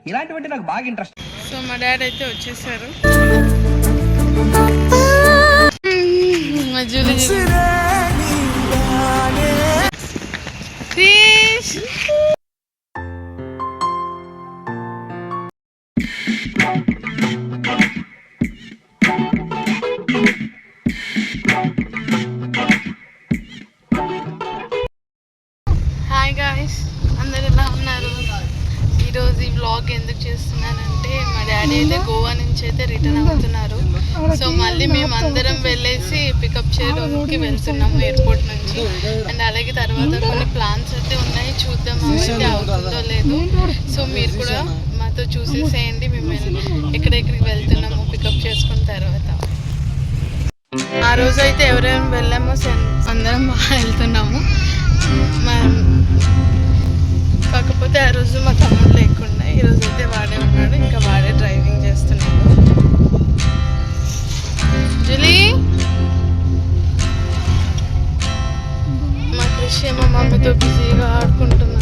ఇలాంటివంటే నాకు బాగా interest. So మా డాడీ అయితే వచ్చేసారు. మా జూలీ క్రిష్ హాయ్ గాయ్స్, అందరు ఎలా ఉన్నారు? ఈరోజు ఈ వ్లాగ్ ఎందుకు చేస్తున్నానంటే మా డాడీ అయితే గోవా నుంచి అయితే రిటర్న్ అవుతున్నారు. సో మళ్ళీ మేము అందరం వెళ్ళేసి పికప్ చేయడానికి వెళ్తున్నాము ఎయిర్పోర్ట్ నుంచి. అండ్ అలాగే తర్వాత కొన్ని ప్లాన్స్ అయితే ఉన్నాయి, చూద్దాం అయితే అవుతుందో లేదు. సో మీరు కూడా మాతో చూసేసేయండి మేము ఎక్కడెక్కడికి వెళ్తున్నాము పికప్ చేసుకున్న తర్వాత. ఆ రోజు అయితే ఎవరైనా వెళ్ళామో అందరం బాగా వెళ్తున్నాము. కాకపోతే ఆ రోజు మా తమ్ముడు లేకుండా ఈరోజు అయితే వాడే ఉన్నాడు, ఇంకా వాడే డ్రైవింగ్ చేస్తున్నాడు. జులీ మా కృషి మా మమ్మీతో బిజీగా ఆడుకుంటున్నాడు.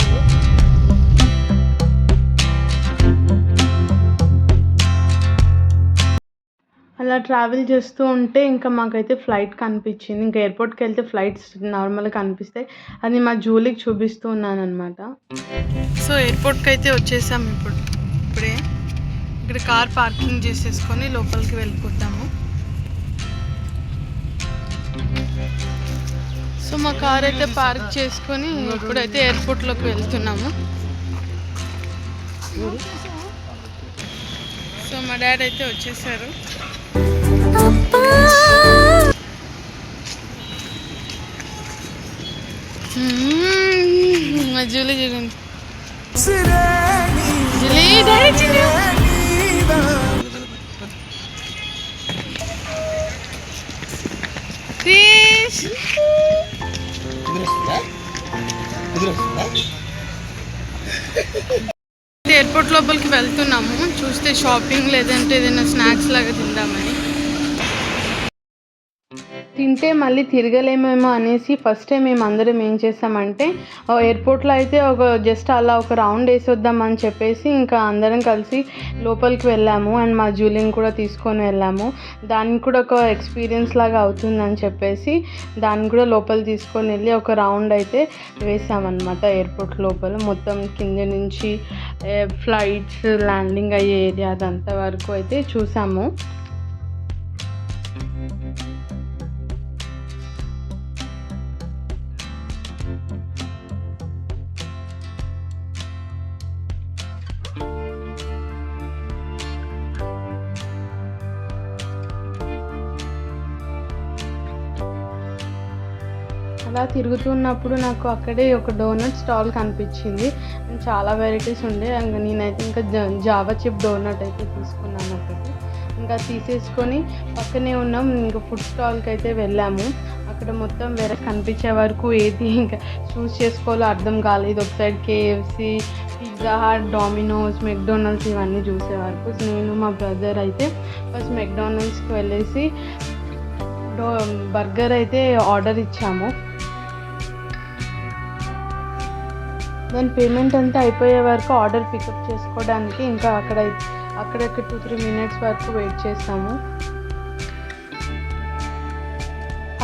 అలా ట్రావెల్ చేస్తూ ఉంటే ఇంకా మాకైతే ఫ్లైట్ కనిపించింది. ఇంకా ఎయిర్పోర్ట్కి వెళ్తే ఫ్లైట్స్ నార్మల్గా కనిపిస్తాయి, అది మా జూలీకి చూపిస్తూ ఉన్నాను అనమాట. సో ఎయిర్పోర్ట్కి అయితే వచ్చేసాము. ఇప్పుడే ఇక్కడ కార్ పార్కింగ్ చేసేసుకొని లోపలికి వెళ్ళిపోతాము. సో మా కార్ అయితే పార్క్ చేసుకొని ఇప్పుడైతే ఎయిర్పోర్ట్లోకి వెళ్తున్నాము. సో మా డాడీ అయితే వచ్చేసారు. మా జూలీ చూడండి, జూలీ డాడీ క్రిష్ ఎయిర్పోర్ట్ లోపలికి వెళ్తున్నాము. చూస్తే షాపింగ్ లేదంటే ఏదైనా స్నాక్స్ లాగా తిందామని. తింటే మళ్ళీ తిరగలేమేమో అనేసి ఫస్ట్ టైం మేము అందరం ఏం చేసామంటే ఎయిర్పోర్ట్లో అయితే జస్ట్ అలా ఒక రౌండ్ వేసి వద్దామని చెప్పేసి ఇంకా అందరం కలిసి లోపలికి వెళ్ళాము. అండ్ మా జూలిని కూడా తీసుకొని వెళ్ళాము. దానికి కూడా ఒక ఎక్స్పీరియన్స్ లాగా అవుతుందని చెప్పేసి దాన్ని కూడా లోపల తీసుకొని వెళ్ళి ఒక రౌండ్ అయితే వేసామన్నమాట. ఎయిర్పోర్ట్ లోపల మొత్తం కింద నుంచి ఫ్లైట్స్ ల్యాండింగ్ అయ్యే ఏరియా అదంతా వరకు అయితే చూసాము. అలా తిరుగుతున్నప్పుడు నాకు అక్కడే ఒక డోనట్ స్టాల్ కనిపించింది. చాలా వెరైటీస్ ఉండే. నేనైతే ఇంకా జావా చిప్ డోనట్ అయితే తీసుకున్నాను ఒకటి. ఇంకా తీసేసుకొని పక్కనే ఉన్నాం ఇంకా ఫుడ్ స్టాల్కి అయితే వెళ్ళాము. అక్కడ మొత్తం వేరే కనిపించే వరకు ఏది ఇంకా చూస్ చేసుకోవాలో అర్థం కాలేదు. ఒక side KFC, pizza hut, Domino's, McDonald's ఇవన్నీ చూసే వరకు నేను మా బ్రదర్ అయితే ఫస్ట్ మెక్డొనాల్డ్స్కి వెళ్ళేసి బర్గర్ అయితే ఆర్డర్ ఇచ్చాము. దాని పేమెంట్ అంతా అయిపోయే వరకు ఆర్డర్ పికప్ చేసుకోవడానికి ఇంకా అక్కడక్కడ 2-3 మినిట్స్ వరకు వెయిట్ చేస్తాము.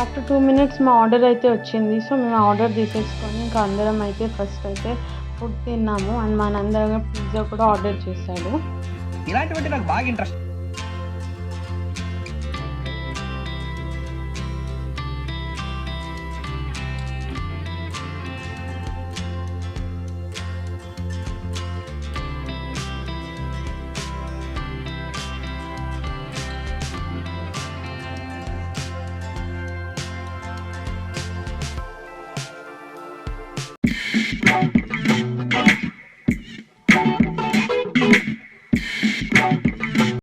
ఆఫ్టర్ 2 మినిట్స్ మా ఆర్డర్ అయితే వచ్చింది. సో మేము ఆర్డర్ తీసేసుకొని ఇంకా అందరం అయితే ఫస్ట్ అయితే ఫుడ్ తిన్నాము. అండ్ మా నందరం పిజ్జా కూడా ఆర్డర్ చేశాడు. ఇలాంటివంటే నాకు బాగా ఇంట్రెస్ట్.